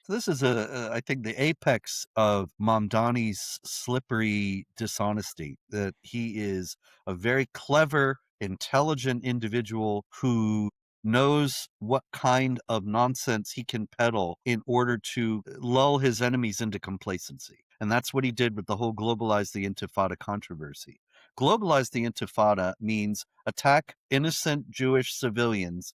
This is I think, the apex of Mamdani's slippery dishonesty, that he is a very clever, intelligent individual who knows what kind of nonsense he can peddle in order to lull his enemies into complacency. And that's what he did with the whole Globalize the Intifada controversy. Globalize the Intifada means attack innocent Jewish civilians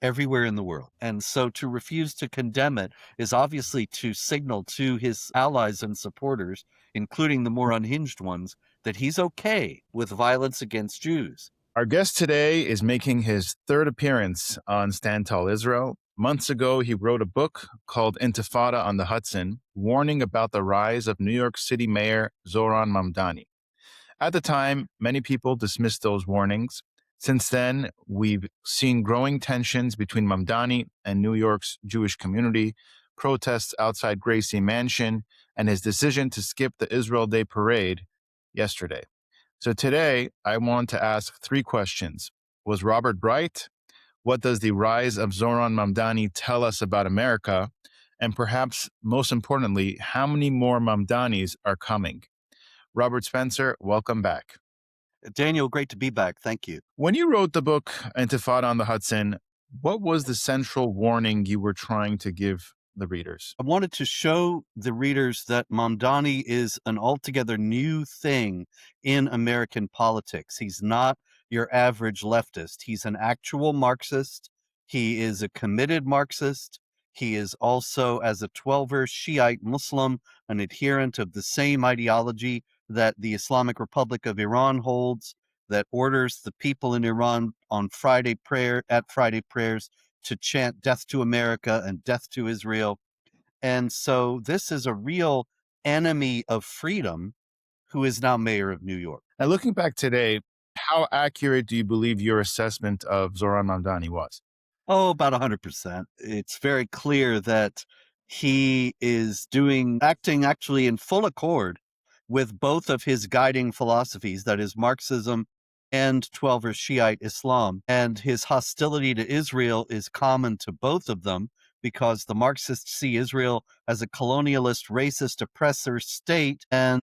everywhere in the world. And so to refuse to condemn it is obviously to signal to his allies and supporters, including the more unhinged ones, that he's okay with violence against Jews. Our guest today is making his third appearance on Stand Tall Israel. Months ago, he wrote a book called Intifada on the Hudson, warning about the rise of New York City Mayor Zohran Mamdani. At the time, many people dismissed those warnings. Since then, we've seen growing tensions between Mamdani and New York's Jewish community, protests outside Gracie Mansion, and his decision to skip the Israel Day parade yesterday. So today, I want to ask three questions. Was Robert right? What does the rise of Zohran Mamdani tell us about America? And perhaps most importantly, how many more Mamdanis are coming? Robert Spencer, welcome back. Daniel, great to be back. Thank you. When you wrote the book Intifada on the Hudson, what was the central warning you were trying to give the readers? I wanted to show the readers that Mamdani is an altogether new thing in American politics. He's not your average leftist. He's an actual Marxist. He is a committed Marxist. He is also, as a 12er Shiite Muslim, an adherent of the same ideology that the Islamic Republic of Iran holds, that orders the people in Iran on Friday prayers to chant death to America and death to Israel. And so this is a real enemy of freedom who is now mayor of New York. And looking back today, how accurate do you believe your assessment of Zohran Mamdani was? Oh, about 100%. It's very clear that he is acting actually in full accord with both of his guiding philosophies, that is Marxism and 12er Shiite Islam. And his hostility to Israel is common to both of them, because the Marxists see Israel as a colonialist, racist, oppressor state, and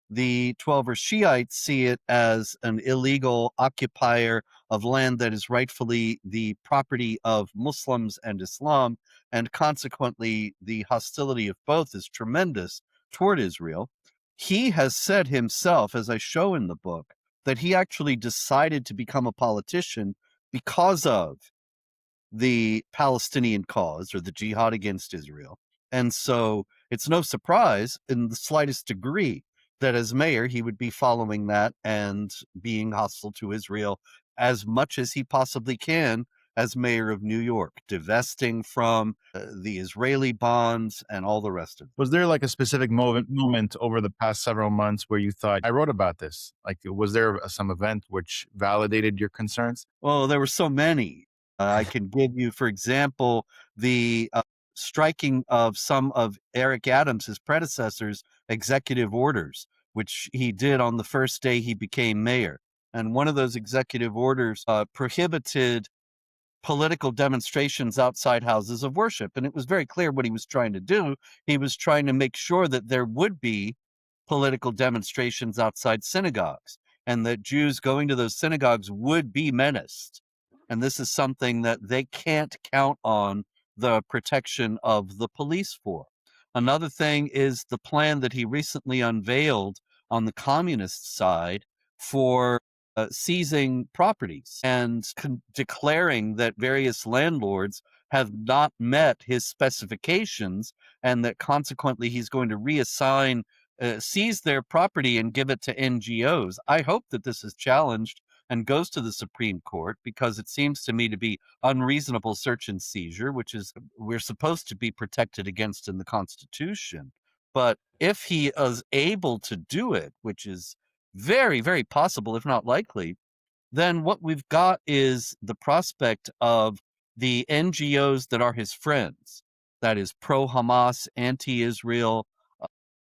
the 12er Shiites see it as an illegal occupier of land that is rightfully the property of Muslims and Islam, and consequently the hostility of both is tremendous toward Israel. He has said himself, as I show in the book, that he actually decided to become a politician because of the Palestinian cause, or the jihad against Israel. And so it's no surprise in the slightest degree that as mayor, he would be following that and being hostile to Israel as much as he possibly can as mayor of New York, divesting from the Israeli bonds and all the rest of it. Was there like a specific moment over the past several months where you thought, I wrote about this? Like, was there some event which validated your concerns? Well, there were so many. I can give you, for example, the striking of some of Eric Adams, his predecessor's executive orders, which he did on the first day he became mayor. And one of those executive orders prohibited political demonstrations outside houses of worship. And it was very clear what he was trying to do. He was trying to make sure that there would be political demonstrations outside synagogues, and that Jews going to those synagogues would be menaced. And this is something that they can't count on the protection of the police for. Another thing is the plan that he recently unveiled on the communist side for seizing properties and declaring that various landlords have not met his specifications, and that consequently he's going to reassign, seize their property and give it to NGOs. I hope that this is challenged and goes to the Supreme Court, because it seems to me to be unreasonable search and seizure, which is we're supposed to be protected against in the Constitution. But if he is able to do it, which is very, very possible, if not likely, then what we've got is the prospect of the NGOs that are his friends, that is pro-Hamas, anti-Israel,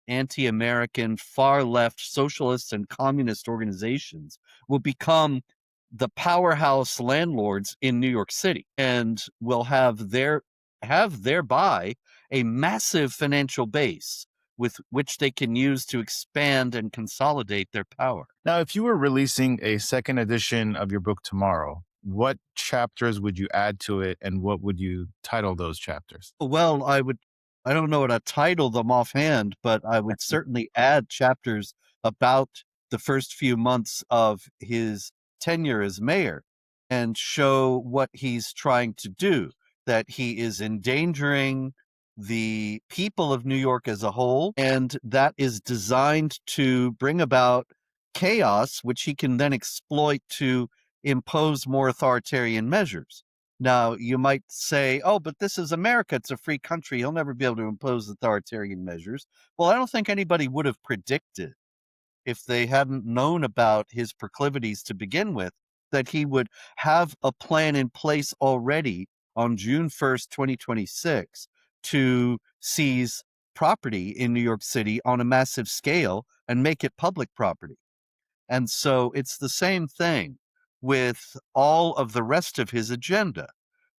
anti-American, far-left socialist and communist organizations, will become the powerhouse landlords in New York City, and will have thereby a massive financial base with which they can use to expand and consolidate their power. Now, if you were releasing a second edition of your book tomorrow, what chapters would you add to it and what would you title those chapters? Well, I don't know what to title them offhand, but I would certainly add chapters about the first few months of his tenure as mayor and show what he's trying to do, that he is endangering the people of New York as a whole, and that is designed to bring about chaos, which he can then exploit to impose more authoritarian measures. Now, you might say, oh, but this is America. It's a free country. He'll never be able to impose authoritarian measures. Well, I don't think anybody would have predicted, if they hadn't known about his proclivities to begin with, that he would have a plan in place already on June 1st, 2026, to seize property in New York City on a massive scale and make it public property. And so it's the same thing with all of the rest of his agenda,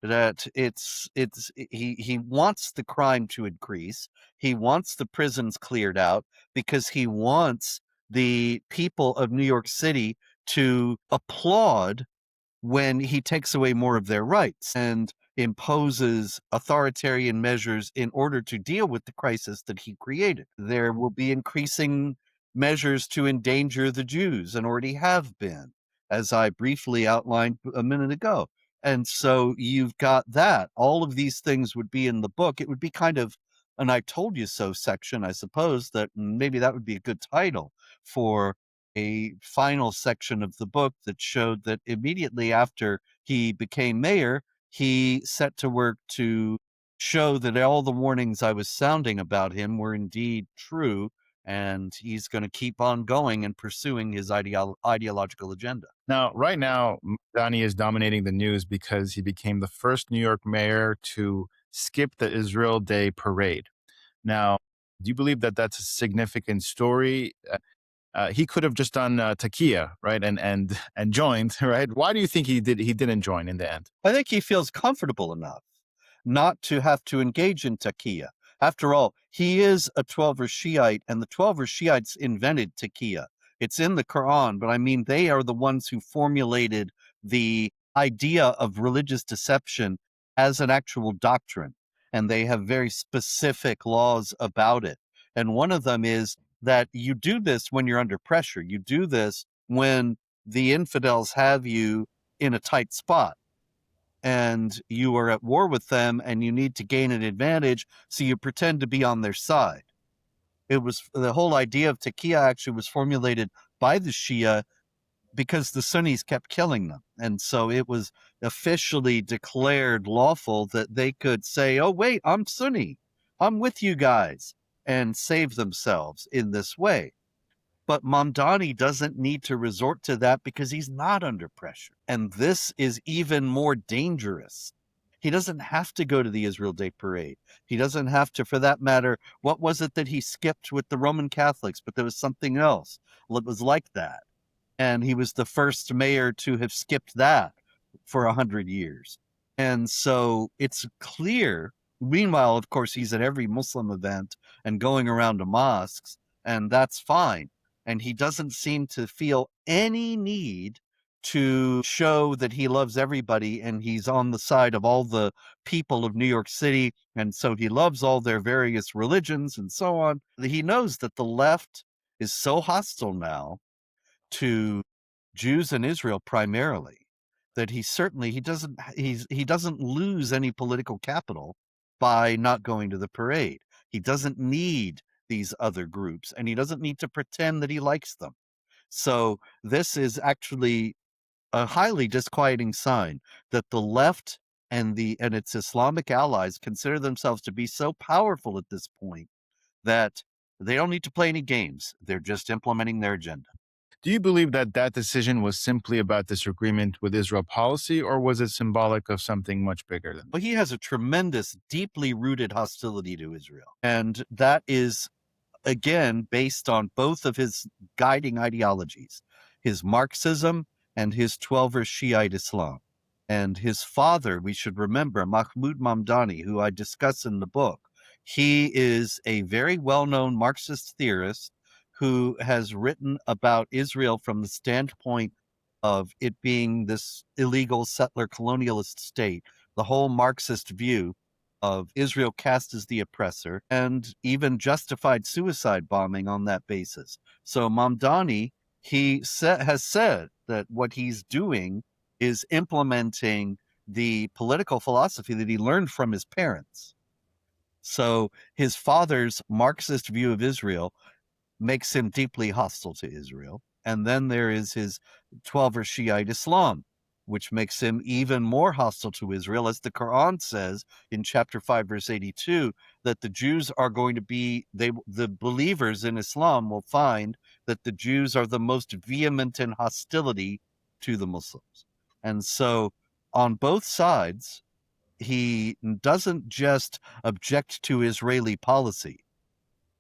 that he wants the crime to increase. He wants the prisons cleared out because he wants the people of New York City to applaud when he takes away more of their rights and imposes authoritarian measures in order to deal with the crisis that he created. There will be increasing measures to endanger the Jews, and already have been, as I briefly outlined a minute ago. And so you've got that. All of these things would be in the book. It would be kind of an I told you so section, I suppose, that maybe that would be a good title for a final section of the book that showed that immediately after he became mayor, he set to work to show that all the warnings I was sounding about him were indeed true, and he's going to keep on going and pursuing his ideological agenda. Now, right now, Mamdani is dominating the news because he became the first New York mayor to skip the Israel Day parade. Now, do you believe that that's a significant story? He could have just done takia, right, and joined, right? Why do you think he didn't join in the end? I think he feels comfortable enough not to have to engage in taqiyya. After all, he is a 12er Shiite, and the 12er Shiites invented taqiyya. It's in the Quran, but I mean, they are the ones who formulated the idea of religious deception as an actual doctrine, and they have very specific laws about it. And one of them is that you do this when you're under pressure. You do this when the infidels have you in a tight spot and you are at war with them and you need to gain an advantage, so you pretend to be on their side. It was the whole idea of taqiyya actually was formulated by the Shia because the Sunnis kept killing them. And so it was officially declared lawful that they could say, oh, wait, I'm Sunni. I'm with you guys, and save themselves in this way. But Mamdani doesn't need to resort to that because he's not under pressure. And this is even more dangerous. He doesn't have to go to the Israel Day Parade. He doesn't have to, for that matter, what was it that he skipped with the Roman Catholics? But there was something else that was like that. And he was the first mayor to have skipped that for 100 years. And so it's clear. Meanwhile, of course, he's at every Muslim event and going around to mosques, and that's fine. And he doesn't seem to feel any need to show that he loves everybody and he's on the side of all the people of New York City. And so he loves all their various religions and so on. He knows that the left is so hostile now to Jews and Israel primarily that he doesn't lose any political capital by not going to the parade. He doesn't need these other groups, and he doesn't need to pretend that he likes them. So this is actually a highly disquieting sign that the left and its Islamic allies consider themselves to be so powerful at this point that they don't need to play any games. They're just implementing their agenda. Do you believe that that decision was simply about disagreement with Israel policy, or was it symbolic of something much bigger than that? Well, he has a tremendous, deeply rooted hostility to Israel. And that is, again, based on both of his guiding ideologies, his Marxism and his 12er Shiite Islam. And his father, we should remember, Mahmoud Mamdani, who I discuss in the book, He is a very well-known Marxist theorist who has written about Israel from the standpoint of it being this illegal settler colonialist state, the whole Marxist view of Israel cast as the oppressor, and even justified suicide bombing on that basis. So Mamdani, has said that what he's doing is implementing the political philosophy that he learned from his parents. So his father's Marxist view of Israel makes him deeply hostile to Israel. And then there is his Twelver Shiite Islam, which makes him even more hostile to Israel, as the Quran says in chapter 5, verse 82, that the Jews are going to be, the believers in Islam will find that the Jews are the most vehement in hostility to the Muslims. And so on both sides, he doesn't just object to Israeli policy,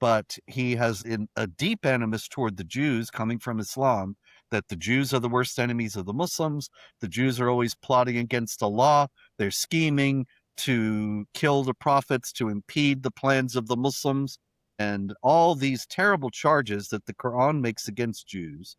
but he has a deep animus toward the Jews coming from Islam, that the Jews are the worst enemies of the Muslims. The Jews are always plotting against Allah. They're scheming to kill the prophets, to impede the plans of the Muslims, and all these terrible charges that the Quran makes against Jews.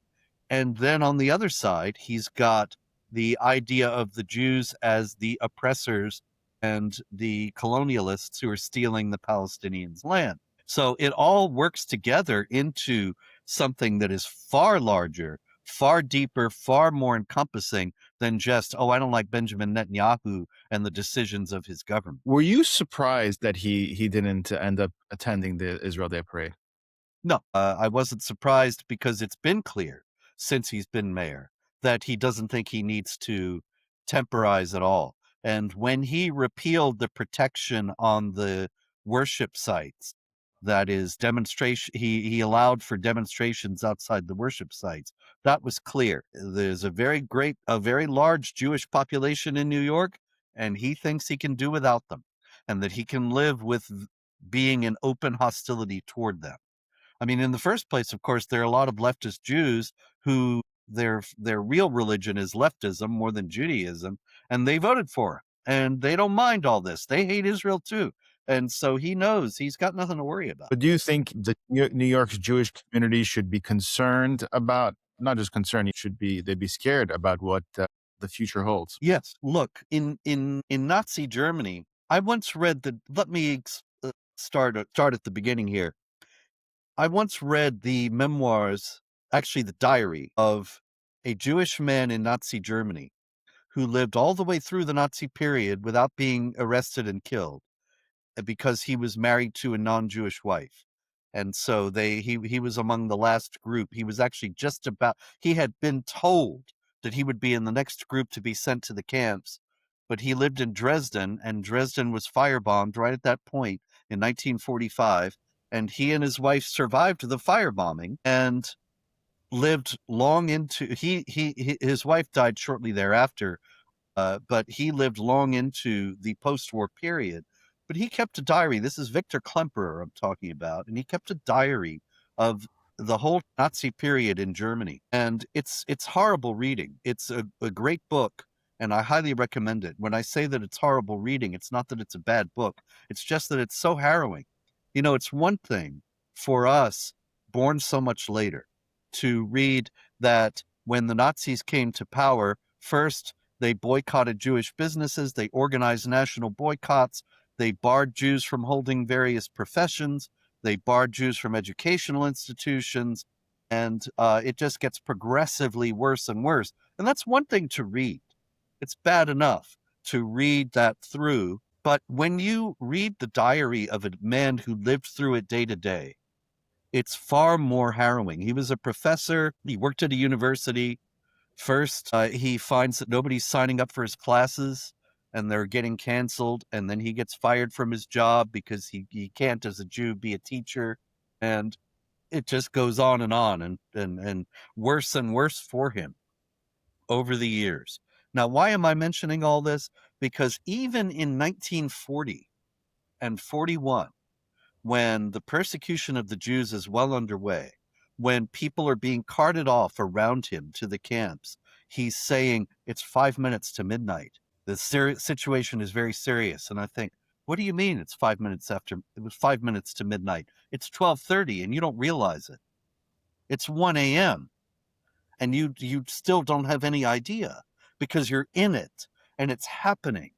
And then on the other side, he's got the idea of the Jews as the oppressors and the colonialists who are stealing the Palestinians' land. So it all works together into something that is far larger, far deeper, far more encompassing than just, oh, I don't like Benjamin Netanyahu and the decisions of his government. Were you surprised that he didn't end up attending the Israel Day Parade? No, I wasn't surprised because it's been clear since he's been mayor that he doesn't think he needs to temporize at all. And when he repealed the protection on the worship sites, that is demonstration, he allowed for demonstrations outside the worship sites. That was clear. There's a very large Jewish population in New York, and he thinks he can do without them, and that he can live with being in open hostility toward them. I mean, in the first place, of course, there are a lot of leftist Jews who their real religion is leftism more than Judaism, and they voted for him. And they don't mind all this. They hate Israel too. And so he knows he's got nothing to worry about. But do you think the New York's Jewish community should be concerned about, not just concerned, they'd be scared about what the future holds? Yes. Look, in Nazi Germany, I once read that. Let me start at the beginning here. I once read the memoirs, actually the diary of a Jewish man in Nazi Germany who lived all the way through the Nazi period without being arrested and killed, because he was married to a non-Jewish wife. And so he was among the last group. He was actually he had been told that he would be in the next group to be sent to the camps, but he lived in Dresden, and Dresden was firebombed right at that point in 1945. And he and his wife survived the firebombing and lived long into his wife died shortly thereafter, but he lived long into the post-war period. But he kept a diary. This is Victor Klemperer I'm talking about, and he kept a diary of the whole Nazi period in Germany. And it's horrible reading. It's a great book, and I highly recommend it. When I say that it's horrible reading, it's not that it's a bad book. It's just that it's so harrowing. You know, it's one thing for us, born so much later, to read that when the Nazis came to power, first they boycotted Jewish businesses, they organized national boycotts, they barred Jews from holding various professions, they barred Jews from educational institutions, and it just gets progressively worse and worse. And that's one thing to read. It's bad enough to read that through, but when you read the diary of a man who lived through it day to day, it's far more harrowing. He was a professor. He worked at a university. First, he finds that nobody's signing up for his classes and they're getting canceled. And then he gets fired from his job because he can't, as a Jew, be a teacher. And it just goes on and worse and worse for him over the years. Now, why am I mentioning all this? Because even in 1940 and 41, when the persecution of the Jews is well underway, when people are being carted off around him to the camps, he's saying it's 5 minutes to midnight. The situation is very serious. And I think, What do you mean it's 5 minutes after? It was 5 minutes to midnight. It's 12:30 and you don't realize it. It's 1 a.m. and you still don't have any idea because you're in it and it's happening.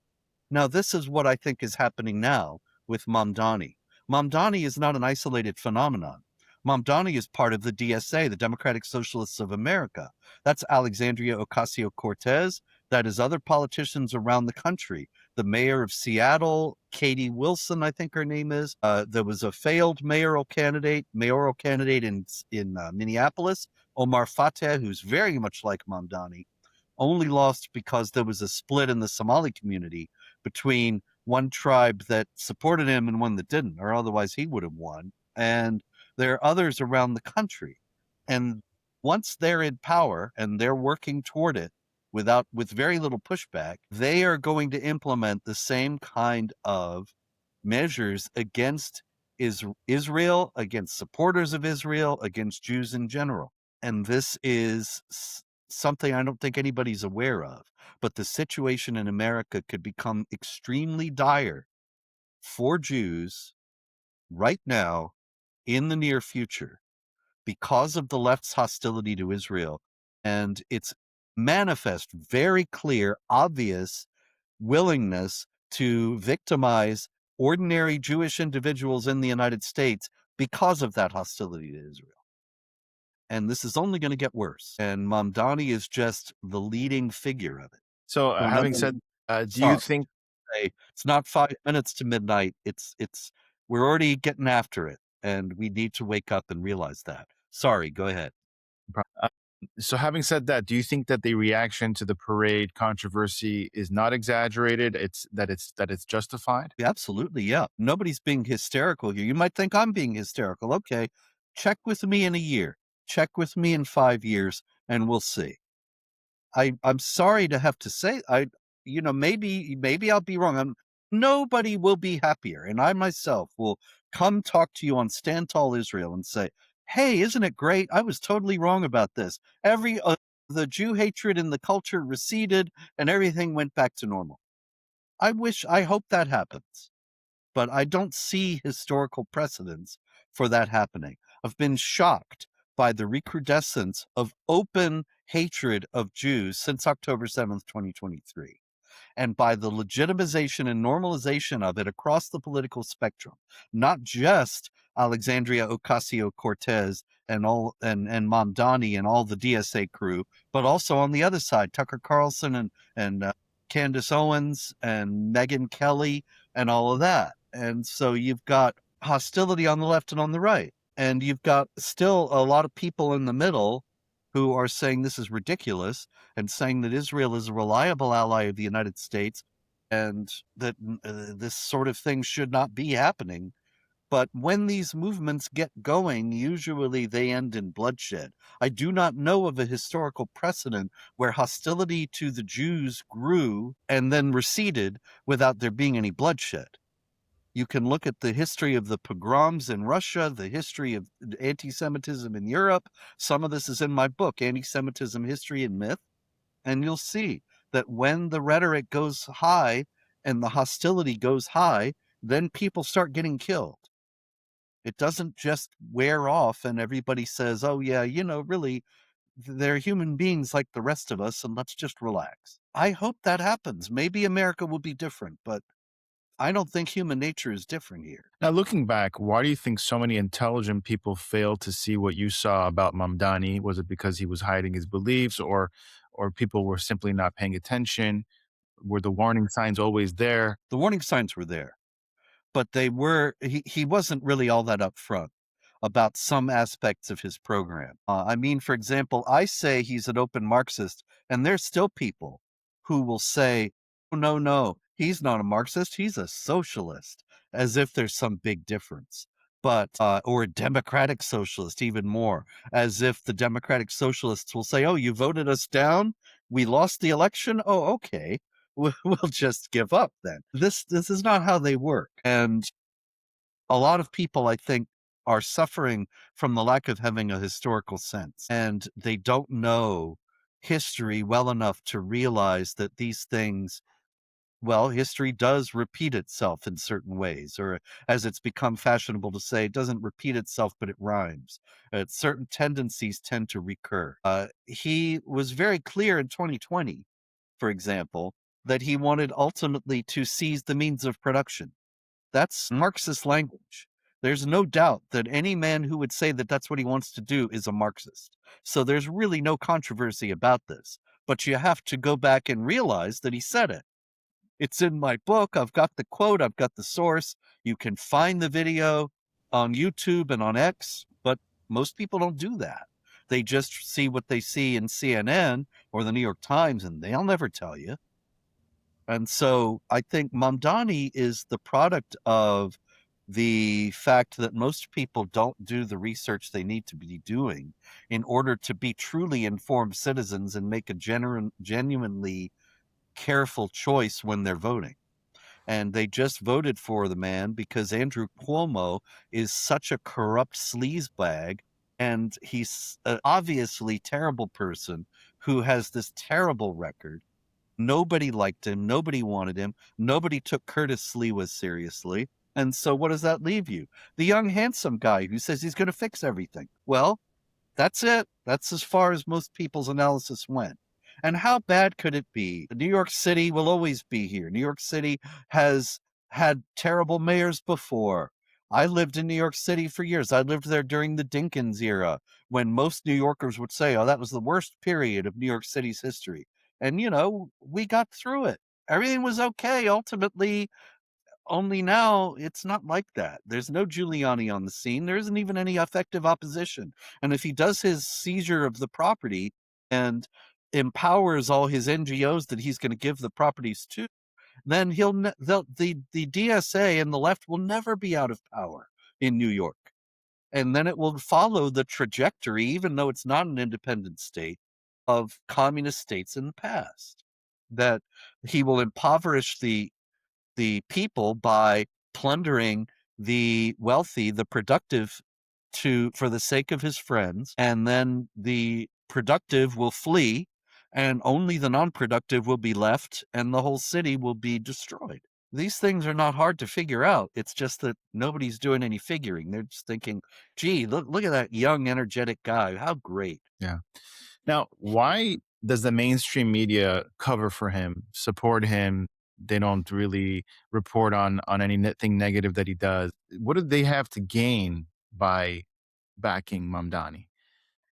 Now, this is what I think is happening now with Mamdani. Mamdani is not an isolated phenomenon. Mamdani is part of the DSA, the Democratic Socialists of America. That's Alexandria Ocasio-Cortez. That is other politicians around the country. The mayor of Seattle, Katie Wilson, I think her name is. There was a failed mayoral candidate in Minneapolis, Omar Fateh, who's very much like Mamdani, only lost because there was a split in the Somali community between one tribe that supported him and one that didn't, or otherwise he would have won. And there are others around the country. And once they're in power and they're working toward it with very little pushback, they are going to implement the same kind of measures against Israel, against supporters of Israel, against Jews in general. And this is something I don't think anybody's aware of. But the situation in America could become extremely dire for Jews right now in the near future because of the left's hostility to Israel and its manifest, very clear, obvious willingness to victimize ordinary Jewish individuals in the United States because of that hostility to Israel. And this is only going to get worse. And Mamdani is just the leading figure of it. So, having said, do you think It's not 5 minutes to midnight. We're already getting after it, and we need to wake up and realize that. Sorry, go ahead. so having said that, do you think that the reaction to the parade controversy is not exaggerated? It's justified? Absolutely, yeah. Nobody's being hysterical here. You might think I'm being hysterical. Okay, check with me in a year. Check with me in 5 years, and we'll see. I'm sorry to have to say, maybe I'll be wrong. Nobody will be happier, and I myself will come talk to you on Stand Tall Israel and say, "Hey, isn't it great? I was totally wrong about this. The Jew hatred in the culture receded, and everything went back to normal." I hope that happens, but I don't see historical precedents for that happening. I've been shocked by the recrudescence of open hatred of Jews since October 7th, 2023, and by the legitimization and normalization of it across the political spectrum, not just Alexandria Ocasio-Cortez and Mamdani and all the DSA crew, but also on the other side, Tucker Carlson and Candace Owens and Megyn Kelly and all of that. And so you've got hostility on the left and on the right. And you've got still a lot of people in the middle who are saying this is ridiculous and saying that Israel is a reliable ally of the United States and that this sort of thing should not be happening. But when these movements get going, usually they end in bloodshed. I do not know of a historical precedent where hostility to the Jews grew and then receded without there being any bloodshed. You can look at the history of the pogroms in Russia, the history of anti-Semitism in Europe. Some of this is in my book, Anti-Semitism, History and Myth. And you'll see that when the rhetoric goes high and the hostility goes high, then people start getting killed. It doesn't just wear off and everybody says, oh, yeah, really, they're human beings like the rest of us, and let's just relax. I hope that happens. Maybe America will be different, but I don't think human nature is different here. Now, looking back, why do you think so many intelligent people failed to see what you saw about Mamdani? Was it because he was hiding his beliefs, or people were simply not paying attention? Were the warning signs always there? The warning signs were there, but he wasn't really all that upfront about some aspects of his program. For example, I say he's an open Marxist, and there's still people who will say, oh, no, he's not a Marxist, he's a socialist, as if there's some big difference. Or a democratic socialist, even more, as if the democratic socialists will say, oh, you voted us down? We lost the election? Oh, okay. We'll just give up then. This is not how they work. And a lot of people, I think, are suffering from the lack of having a historical sense, and they don't know history well enough to realize that these things Well, history does repeat itself in certain ways, or as it's become fashionable to say, it doesn't repeat itself, but it rhymes. Certain tendencies tend to recur. He was very clear in 2020, for example, that he wanted ultimately to seize the means of production. That's Marxist language. There's no doubt that any man who would say that that's what he wants to do is a Marxist. So there's really no controversy about this. But you have to go back and realize that he said it. It's in my book. I've got the quote, I've got the source. You can find the video on YouTube and on X, but most people don't do that. They just see what they see in CNN or the New York Times, and they'll never tell you. And so I think Mamdani is the product of the fact that most people don't do the research they need to be doing in order to be truly informed citizens and make a genuinely careful choice when they're voting. And they just voted for the man because Andrew Cuomo is such a corrupt sleazebag, and he's an obviously terrible person who has this terrible record. Nobody liked him. Nobody wanted him. Nobody took Curtis Sliwa seriously. And so what does that leave you? The young, handsome guy who says he's going to fix everything. Well, that's it. That's as far as most people's analysis went. And how bad could it be? New York City will always be here. New York City has had terrible mayors before. I lived in New York City for years. I lived there during the Dinkins era when most New Yorkers would say, oh, that was the worst period of New York City's history. And, we got through it. Everything was okay. Ultimately, only now it's not like that. There's no Giuliani on the scene. There isn't even any effective opposition. And if he does his seizure of the property and empowers all his NGOs that he's going to give the properties to, then the DSA and the left will never be out of power in New York. And then it will follow the trajectory, even though it's not an independent state, of communist states in the past. That he will impoverish the people by plundering the wealthy, the productive, for the sake of his friends, and then the productive will flee, and only the non-productive will be left, and the whole city will be destroyed. These things are not hard to figure out. It's just that nobody's doing any figuring. They're just thinking, gee, look at that young, energetic guy. How great. Yeah. Now, why does the mainstream media cover for him, support him? They don't really report on anything negative that he does. What do they have to gain by backing Mamdani?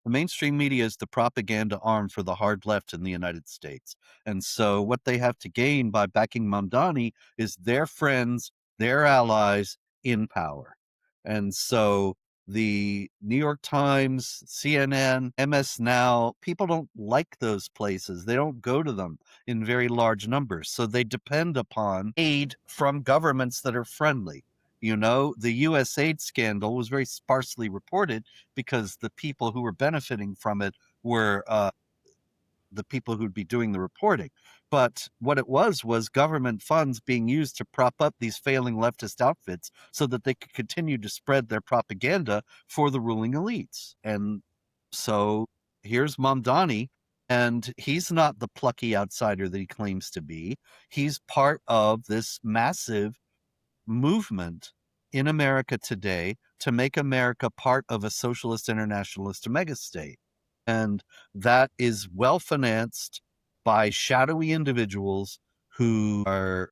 The mainstream media is the propaganda arm for the hard left in the United States. And so what they have to gain by backing Mamdani is their friends, their allies in power. And so the New York Times, CNN, MS Now, people don't like those places. They don't go to them in very large numbers. So they depend upon aid from governments that are friendly. The USAID scandal was very sparsely reported because the people who were benefiting from it were the people who'd be doing the reporting. But what it was government funds being used to prop up these failing leftist outfits so that they could continue to spread their propaganda for the ruling elites. And so here's Mamdani, and he's not the plucky outsider that he claims to be. He's part of this massive movement in America today to make America part of a socialist internationalist megastate. And that is well financed by shadowy individuals who are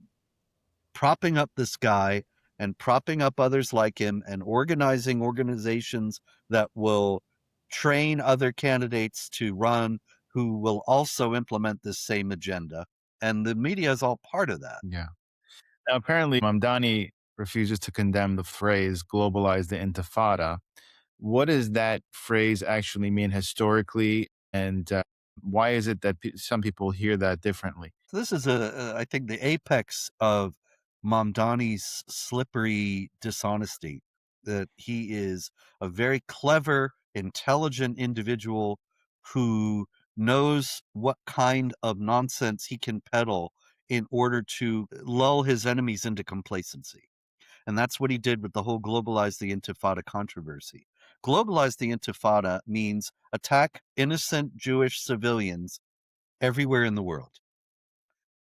propping up this guy and propping up others like him and organizing organizations that will train other candidates to run who will also implement this same agenda. And the media is all part of that. Yeah. Now, apparently, Mamdani refuses to condemn the phrase globalize the Intifada. What does that phrase actually mean historically? And why is it that some people hear that differently? So this is I think the apex of Mamdani's slippery dishonesty. That he is a very clever, intelligent individual who knows what kind of nonsense he can peddle in order to lull his enemies into complacency. And that's what he did with the whole Globalize the Intifada controversy. Globalize the Intifada means attack innocent Jewish civilians everywhere in the world.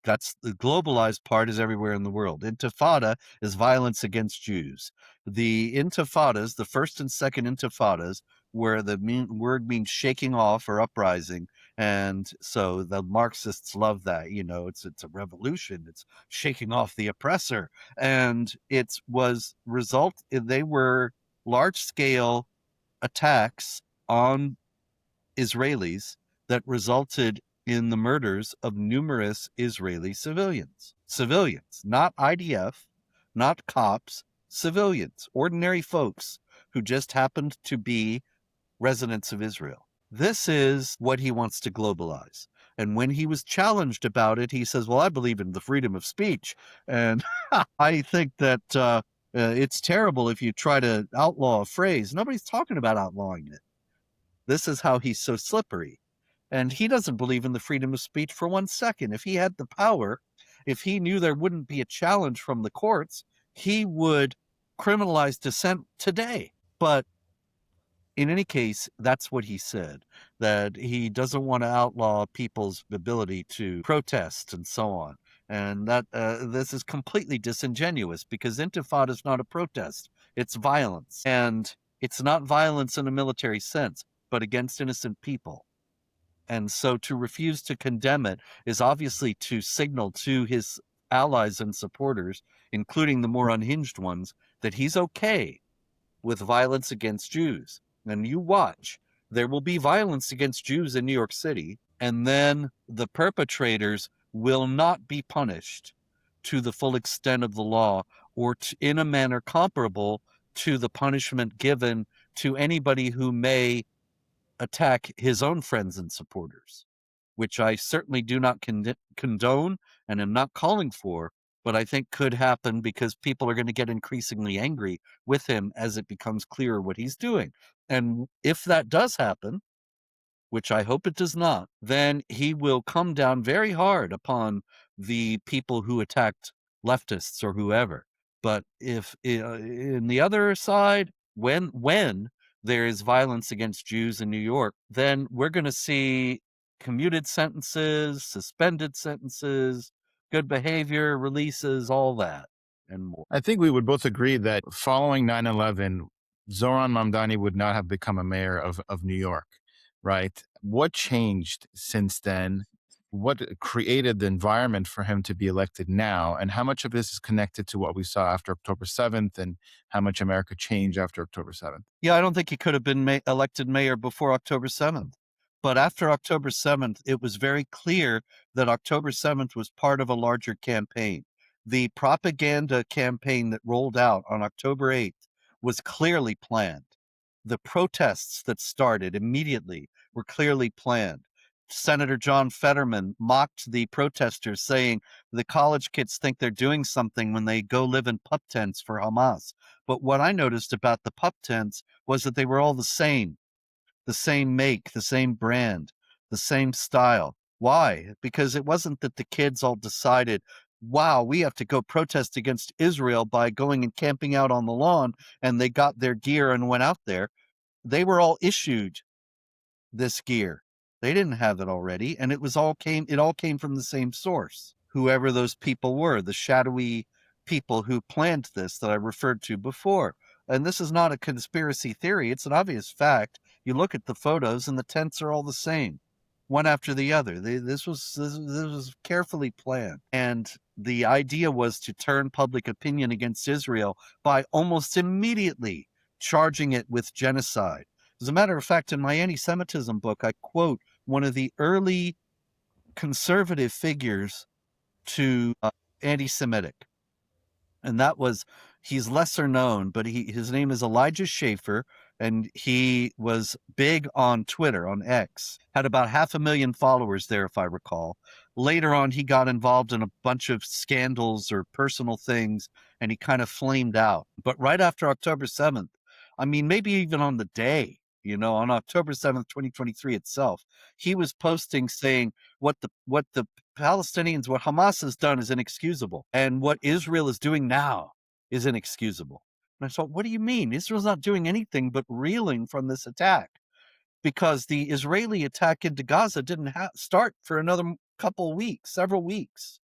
That's the globalized part is everywhere in the world. Intifada is violence against Jews. The intifadas, the first and second intifadas, where the word means shaking off or uprising, and so the Marxists love that. It's a revolution. It's shaking off the oppressor, and it was result. They were large scale attacks on Israelis that resulted in the murders of numerous Israeli civilians. Civilians, not IDF, not cops, civilians, ordinary folks who just happened to be residents of Israel. This is what he wants to globalize. And when he was challenged about it, he says, well, I believe in the freedom of speech. And I think that it's terrible if you try to outlaw a phrase. Nobody's talking about outlawing it. This is how he's so slippery. And he doesn't believe in the freedom of speech for 1 second. If he had the power, if he knew there wouldn't be a challenge from the courts, he would criminalize dissent today. But in any case, that's what he said, that he doesn't want to outlaw people's ability to protest and so on. And that this is completely disingenuous because intifada is not a protest. It's violence. And it's not violence in a military sense, but against innocent people. And so to refuse to condemn it is obviously to signal to his allies and supporters, including the more unhinged ones, that he's okay with violence against Jews. And you watch, there will be violence against Jews in New York City, and then the perpetrators will not be punished to the full extent of the law or in a manner comparable to the punishment given to anybody who may attack his own friends and supporters, which I certainly do not condone and am not calling for, but I think could happen because people are going to get increasingly angry with him as it becomes clearer what he's doing. And if that does happen, which I hope it does not, then he will come down very hard upon the people who attacked leftists or whoever. But if in the other side, when there is violence against Jews in New York, then we're going to see commuted sentences, suspended sentences, good behavior, releases, all that and more. I think we would both agree that following 9/11, Zohran Mamdani would not have become a mayor of New York, right? What changed since then? What created the environment for him to be elected now? And how much of this is connected to what we saw after October 7th and how much America changed after October 7th? Yeah, I don't think he could have been elected mayor before October 7th. But after October 7th, it was very clear that October 7th was part of a larger campaign. The propaganda campaign that rolled out on October 8th was clearly planned. The protests that started immediately were clearly planned. Senator John Fetterman mocked the protesters, saying the college kids think they're doing something when they go live in pup tents for Hamas. But what I noticed about the pup tents was that they were all the same make, the same brand, the same style. Why? Because it wasn't that the kids all decided, wow, we have to go protest against Israel by going and camping out on the lawn, and they got their gear and went out there. They were all issued this gear. They didn't have it already, and it all came from the same source. Whoever those people were, the shadowy people who planned this that I referred to before. And this is not a conspiracy theory, it's an obvious fact. You look at the photos and the tents are all the same, one after the other. This was carefully planned. And the idea was to turn public opinion against Israel by almost immediately charging it with genocide. As a matter of fact, in my anti-Semitism book, I quote one of the early conservative figures to anti-Semitic. And that was, he's lesser known, but his name is Elijah Schaefer, and he was big on Twitter, on X, had about 500,000 followers there, if I recall. Later on, he got involved in a bunch of scandals or personal things, and he kind of flamed out. But right after October 7th, I mean, maybe even on the day, on October 7th, 2023 itself, he was posting saying what the Palestinians, what Hamas has done is inexcusable. And what Israel is doing now is inexcusable. And I thought, what do you mean? Israel's not doing anything but reeling from this attack, because the Israeli attack into Gaza didn't start for another couple of weeks, several weeks.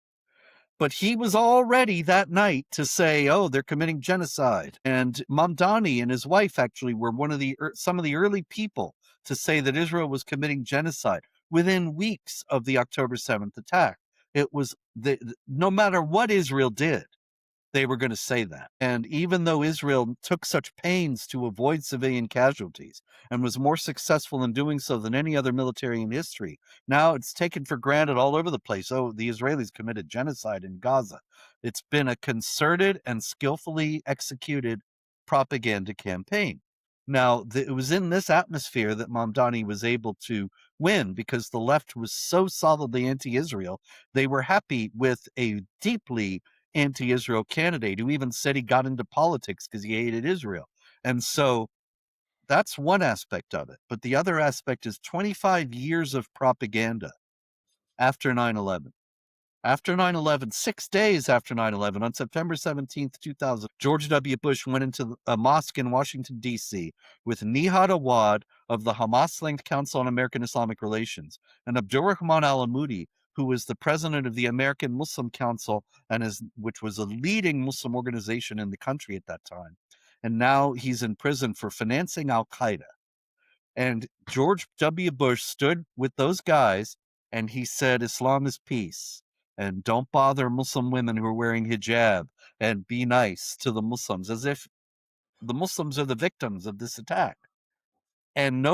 But he was all ready that night to say, "Oh, they're committing genocide." And Mamdani and his wife actually were some of the early people to say that Israel was committing genocide within weeks of the October 7th attack. It was no matter what Israel did, they were going to say that. And even though Israel took such pains to avoid civilian casualties and was more successful in doing so than any other military in history, now it's taken for granted all over the place. Oh, the Israelis committed genocide in Gaza. It's been a concerted and skillfully executed propaganda campaign. Now, it was in this atmosphere that Mamdani was able to win because the left was so solidly anti Israel. They were happy with a deeply anti-Israel candidate who even said he got into politics because he hated Israel. And so that's one aspect of it. But the other aspect is 25 years of propaganda after 9/11. After 9/11, 6 days after 9/11, on September 17th, 2000, George W. Bush went into a mosque in Washington, D.C. with Nihad Awad of the Hamas-linked Council on American Islamic Relations and Abdurrahman al-Amoudi, who was the president of the American Muslim Council, which was a leading Muslim organization in the country at that time. And now he's in prison for financing al-Qaeda. And George W. Bush stood with those guys and he said, Islam is peace. And don't bother Muslim women who are wearing hijab, and be nice to the Muslims, as if the Muslims are the victims of this attack. And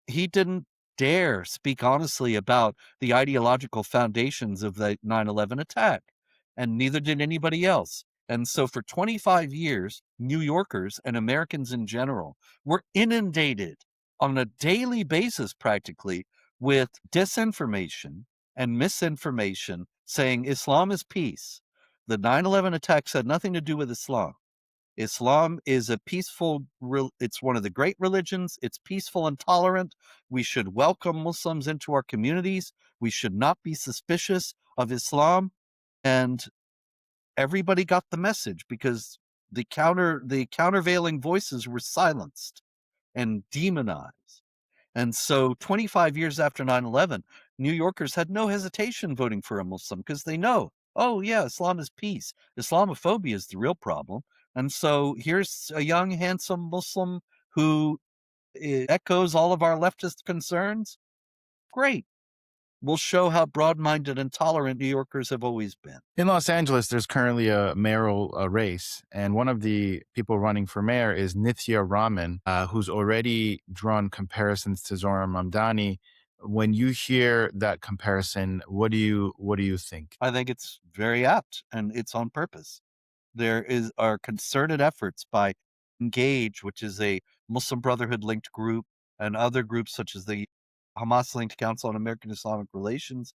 he didn't dare speak honestly about the ideological foundations of the 9/11 attack, and neither did anybody else. And so for 25 years, New Yorkers and Americans in general were inundated on a daily basis practically with disinformation and misinformation saying Islam is peace. The 9/11 attacks had nothing to do with Islam. Islam is it's one of the great religions. It's peaceful and tolerant. We should welcome Muslims into our communities. We should not be suspicious of Islam. And everybody got the message because the countervailing voices were silenced and demonized. And so 25 years after 9/11, New Yorkers had no hesitation voting for a Muslim because they know, oh, yeah, Islam is peace. Islamophobia is the real problem. And so here's a young, handsome Muslim who echoes all of our leftist concerns. Great. We'll show how broad-minded and tolerant New Yorkers have always been. In Los Angeles, there's currently a mayoral race, and one of the people running for mayor is Nithya Raman, who's already drawn comparisons to Zohran Mamdani. When you hear that comparison, what do you think? I think it's very apt, and it's on purpose. There are concerted efforts by Engage, which is a Muslim Brotherhood linked group, and other groups such as the Hamas linked Council on American Islamic Relations.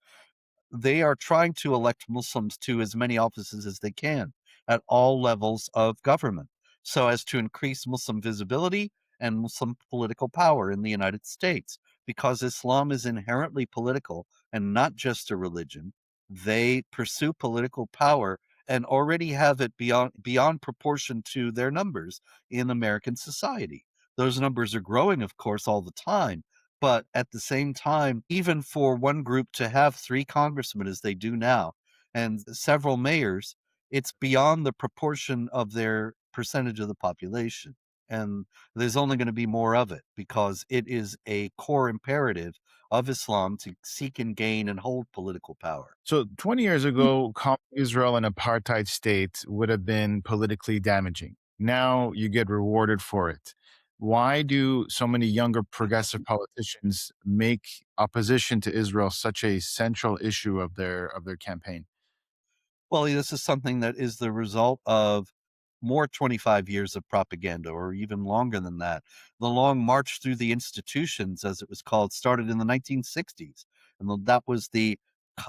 They are trying to elect Muslims to as many offices as they can at all levels of government so as to increase Muslim visibility and Muslim political power in the United States. Because Islam is inherently political and not just a religion, they pursue political power and already have it beyond proportion to their numbers in American society. Those numbers are growing, of course, all the time. But at the same time, even for one group to have 3 congressmen as they do now and several mayors, it's beyond the proportion of their percentage of the population. And there's only going to be more of it because it is a core imperative of Islam to seek and gain and hold political power. So 20 years ago, calling Israel an apartheid state would have been politically damaging. Now you get rewarded for it. Why do so many younger progressive politicians make opposition to Israel such a central issue of their campaign? Well, this is something that is the result of more 25 years of propaganda, or even longer than that. The Long March Through the Institutions, as it was called, started in the 1960s. And that was the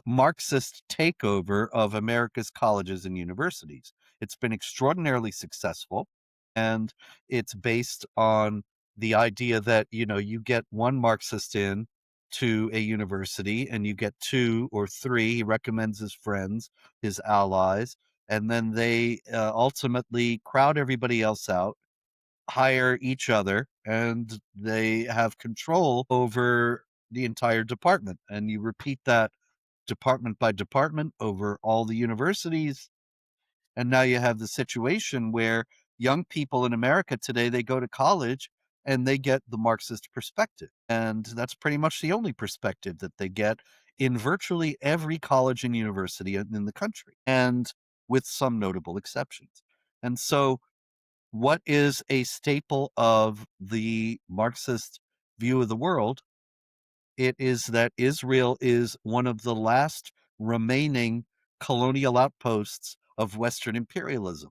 Marxist takeover of America's colleges and universities. It's been extraordinarily successful, and it's based on the idea that, you get one Marxist in to a university and you get 2 or 3, he recommends his friends, his allies, and then they ultimately crowd everybody else out, hire each other, and they have control over the entire department. And you repeat that department by department over all the universities. And now you have the situation where young people in America today, they go to college and they get the Marxist perspective. And that's pretty much the only perspective that they get in virtually every college and university in the country, and with some notable exceptions. And so, what is a staple of the Marxist view of the world? It is that Israel is one of the last remaining colonial outposts of Western imperialism.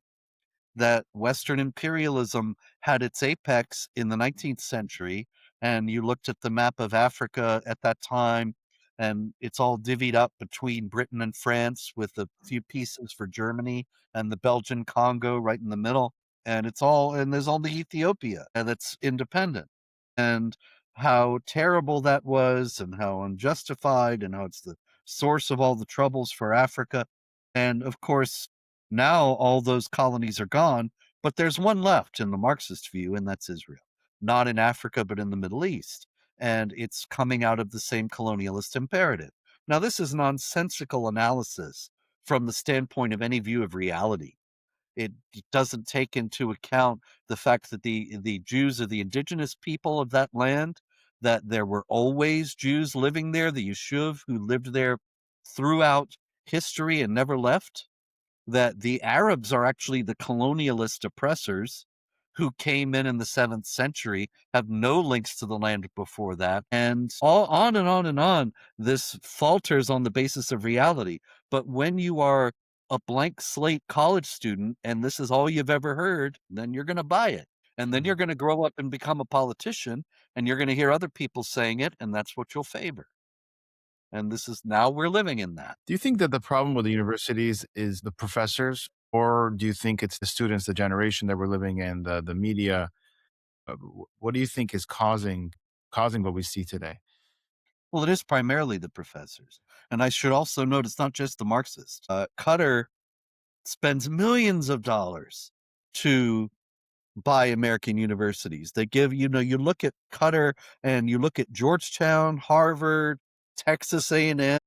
That Western imperialism had its apex in the 19th century, and you looked at the map of Africa at that time, and it's all divvied up between Britain and France with a few pieces for Germany and the Belgian Congo right in the middle. And there's only Ethiopia and that's independent. And how terrible that was, and how unjustified, and how it's the source of all the troubles for Africa. And of course, now all those colonies are gone, but there's one left in the Marxist view, and that's Israel. Not in Africa, but in the Middle East. And it's coming out of the same colonialist imperative. Now, this is nonsensical analysis from the standpoint of any view of reality. It doesn't take into account the fact that the Jews are the indigenous people of that land, that there were always Jews living there, the Yishuv who lived there throughout history and never left, that the Arabs are actually the colonialist oppressors who came in the 7th century, have no links to the land before that, and all on and on and on. This falters on the basis of reality. But when you are a blank slate college student and this is all you've ever heard, then you're going to buy it. And then you're going to grow up and become a politician, and you're going to hear other people saying it, and that's what you'll favor. And this is now we're living in that. Do you think that the problem with the universities is the professors, or do you think it's the students, the generation that we're living in, the media? What do you think is causing what we see today? Well, it is primarily the professors. And I should also note it's not just the Marxists. Qatar spends millions of dollars to buy American universities. They give, you look at Qatar and you look at Georgetown, Harvard, Texas A&M,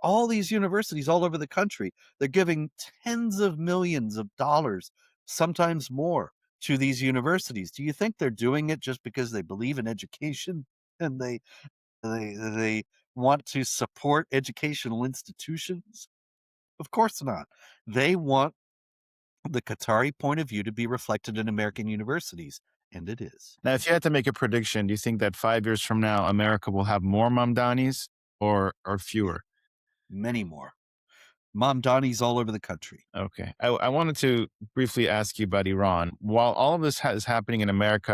all these universities all over the country. They're giving tens of millions of dollars, sometimes more, to these universities. Do you think they're doing it just because they believe in education and they want to support educational institutions? Of course not. They want the Qatari point of view to be reflected in American universities, and it is. Now, if you had to make a prediction, do you think that 5 years from now, America will have more Mamdanis or Yeah, fewer? many more. Mamdanis all over the country. Okay. I wanted to briefly ask you about Iran. While all of this is happening in America,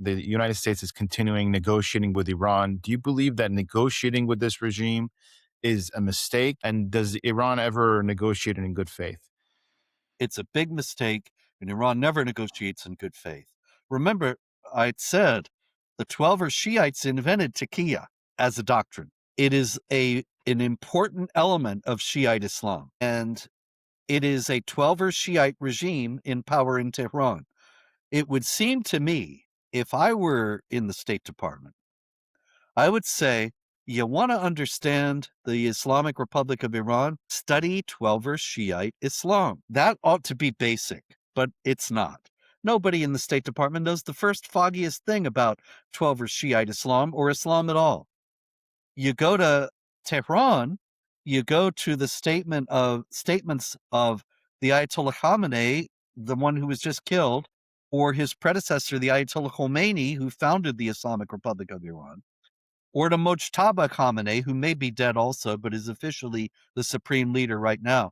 the United States is continuing negotiating with Iran. Do you believe that negotiating with this regime is a mistake? And does Iran ever negotiate in good faith? It's a big mistake, and Iran never negotiates in good faith. Remember, I'd said the Twelver Shiites invented taqiyya as a doctrine. It is an important element of Shiite Islam, and it is a Twelver Shiite regime in power in Tehran. It would seem to me, if I were in the State Department, I would say, you want to understand the Islamic Republic of Iran? Study Twelver Shiite Islam. That ought to be basic, but it's not. Nobody in the State Department knows the first foggiest thing about Twelver Shiite Islam or Islam at all. You go to Tehran, you go to the statements of the Ayatollah Khamenei, the one who was just killed, or his predecessor, the Ayatollah Khomeini, who founded the Islamic Republic of Iran, or to Mojtaba Khamenei, who may be dead also, but is officially the supreme leader right now.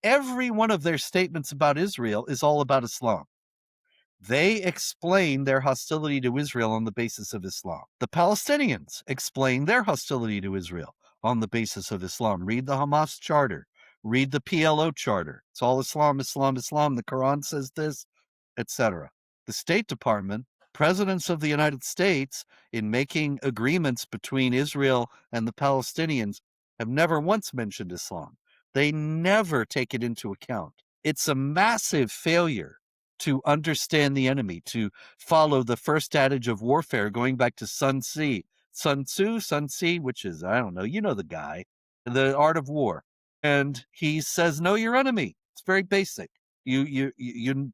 Every one of their statements about Israel is all about Islam. They explain their hostility to Israel on the basis of Islam. The Palestinians explain their hostility to Israel on the basis of Islam. Read the Hamas charter, read the PLO charter. It's all Islam, Islam, Islam. The Quran says this, etc. The State Department, presidents of the United States, in making agreements between Israel and the Palestinians, have never once mentioned Islam. They never take it into account. It's a massive failure to understand the enemy, to follow the first adage of warfare going back to Sun Tzu, which is, I don't know, you know the guy. The Art of War. And he says, know your enemy. It's very basic. You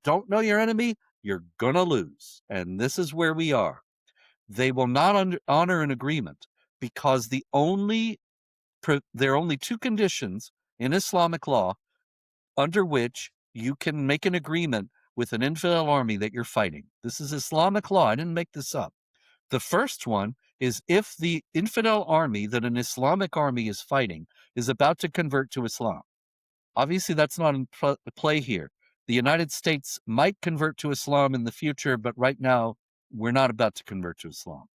don't know your enemy, you're gonna lose. And this is where we are. They will not honor an agreement because there are only two conditions in Islamic law under which you can make an agreement with an infidel army that you're fighting. This is Islamic law. I didn't make this up. The first one is if the infidel army that an Islamic army is fighting is about to convert to Islam. Obviously, that's not in play here. The United States might convert to Islam in the future, but right now, we're not about to convert to Islam.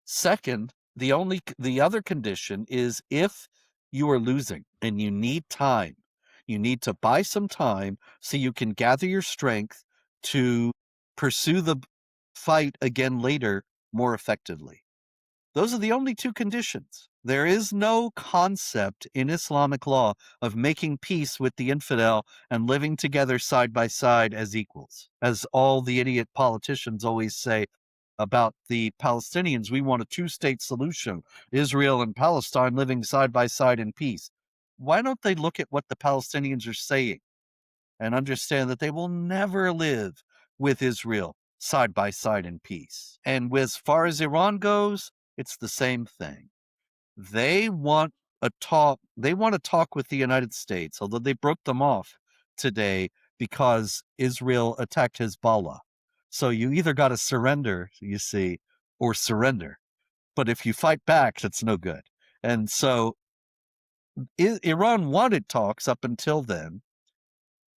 Second, the other condition is if you are losing and you need time, you need to buy some time so you can gather your strength to pursue the fight again later more effectively. Those are the only two conditions. There is no concept in Islamic law of making peace with the infidel and living together side by side as equals. As all the idiot politicians always say about the Palestinians, we want a two-state solution, Israel and Palestine living side by side in peace. Why don't they look at what the Palestinians are saying and understand that they will never live with Israel side by side in peace? And as far as Iran goes, it's the same thing. They want they want to talk with the United States, although they broke them off today because Israel attacked Hezbollah. So you either got to surrender, you see, or surrender. But if you fight back, that's no good. And so Iran wanted talks up until then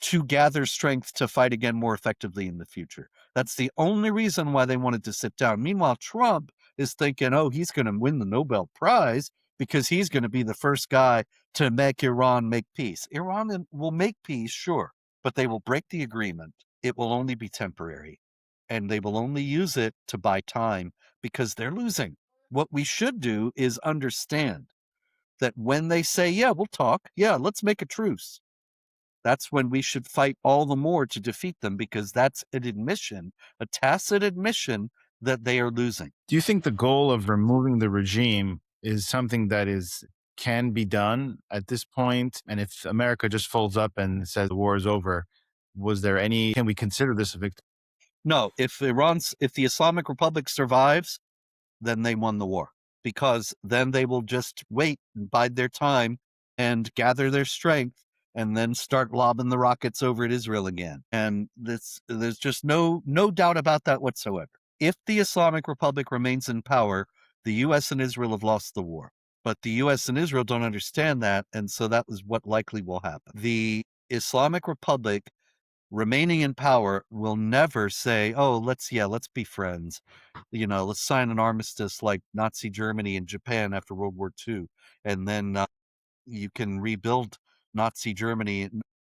to gather strength to fight again more effectively in the future. That's the only reason why they wanted to sit down. Meanwhile, Trump is thinking, oh, he's going to win the Nobel Prize because he's going to be the first guy to make Iran make peace. Iran will make peace, sure, but they will break the agreement. It will only be temporary, and they will only use it to buy time because they're losing. What we should do is understand that when they say, yeah, we'll talk, yeah, let's make a truce, that's when we should fight all the more to defeat them, because that's an admission, a tacit admission that they are losing. Do you think the goal of removing the regime is something that can be done at this point? And if America just folds up and says the war is over, can we consider this a victory? No, if the Islamic Republic survives, then they won the war, because then they will just wait and bide their time and gather their strength and then start lobbing the rockets over at Israel again. And there's just no doubt about that whatsoever. If the Islamic Republic remains in power, the U.S. and Israel have lost the war. But the U.S. and Israel don't understand that, and so that is what likely will happen. The Islamic Republic remaining in power will never say, oh, let's be friends. Let's sign an armistice like Nazi Germany and Japan after World War II. And then you can rebuild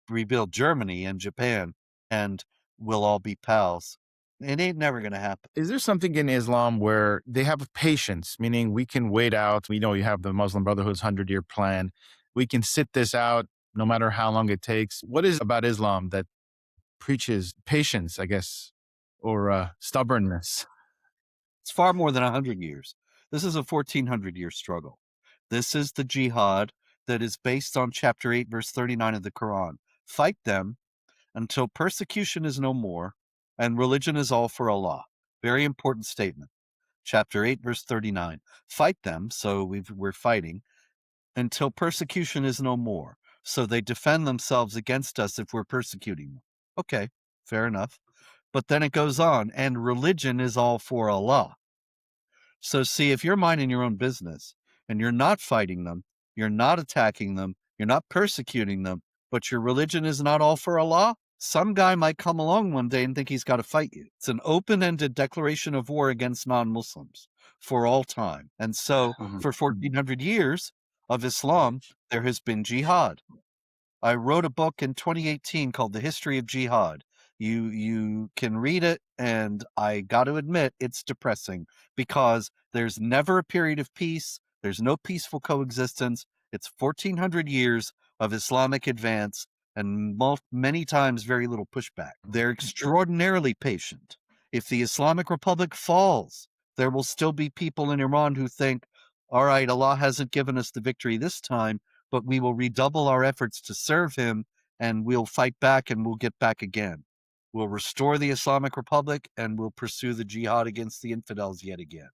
rebuild Germany and Japan, and we'll all be pals. It ain't never going to happen. Is there something in Islam where they have patience, meaning we can wait out? We know you have the Muslim Brotherhood's 100-year plan. We can sit this out no matter how long it takes. What is about Islam that preaches patience, I guess, or stubbornness? It's far more than 100 years. This is a 1400-year struggle. This is the jihad that is based on chapter 8, verse 39 of the Quran. Fight them until persecution is no more and religion is all for Allah. Very important statement. Chapter 8, verse 39. Fight them, so we're fighting, until persecution is no more. So they defend themselves against us if we're persecuting them. Okay, fair enough. But then it goes on, and religion is all for Allah. So see, if you're minding your own business and you're not fighting them, you're not attacking them, you're not persecuting them, but your religion is not all for Allah, some guy might come along one day and think he's got to fight you. It's an open-ended declaration of war against non-Muslims for all time. And so for 1400 years of Islam, there has been jihad. I wrote a book in 2018 called The History of Jihad. You can read it, and I got to admit, it's depressing because there's never a period of peace. There's no peaceful coexistence. It's 1400 years of Islamic advance and many times very little pushback. They're extraordinarily patient. If the Islamic Republic falls, there will still be people in Iran who think, all right, Allah hasn't given us the victory this time, but we will redouble our efforts to serve him, and we'll fight back and we'll get back again. We'll restore the Islamic Republic and we'll pursue the jihad against the infidels yet again.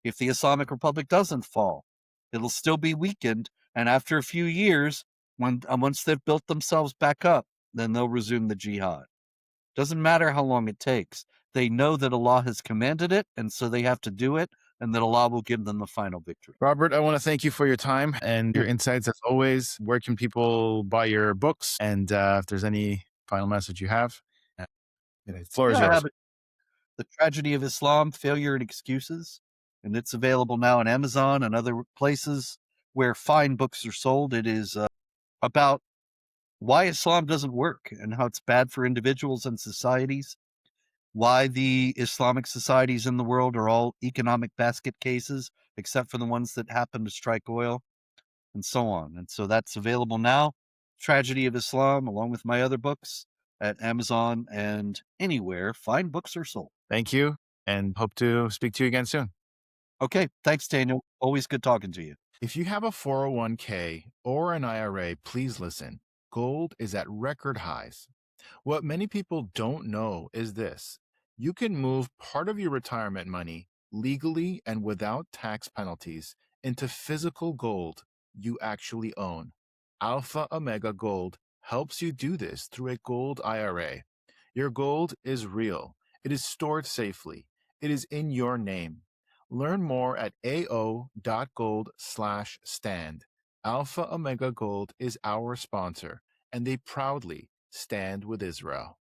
If the Islamic Republic doesn't fall, it'll still be weakened, and after a few years, once they've built themselves back up, then they'll resume the jihad. Doesn't matter how long it takes. They know that Allah has commanded it, and so they have to do it, and that Allah will give them the final victory. Robert, I want to thank you for your time and your insights as always. Where can people buy your books? And if there's any final message you have, the floor is Yeah, I yours. have it. The Tragedy of Islam, Failure and Excuses, and it's available now on Amazon and other places where fine books are sold. It is about why Islam doesn't work and how it's bad for individuals and societies, why the Islamic societies in the world are all economic basket cases, except for the ones that happen to strike oil, and so on. And so that's available now, Tragedy of Islam, along with my other books at Amazon and anywhere fine books are sold. Thank you, and hope to speak to you again soon. Okay, thanks, Daniel. Always good talking to you. If you have a 401k or an IRA, please listen. Gold is at record highs. What many people don't know is this: you can move part of your retirement money legally and without tax penalties into physical gold you actually own. Alpha Omega Gold helps you do this through a gold IRA. Your gold is real. It is stored safely. It is in your name. Learn more at ao.gold/stand. Alpha Omega Gold is our sponsor, and they proudly stand with Israel.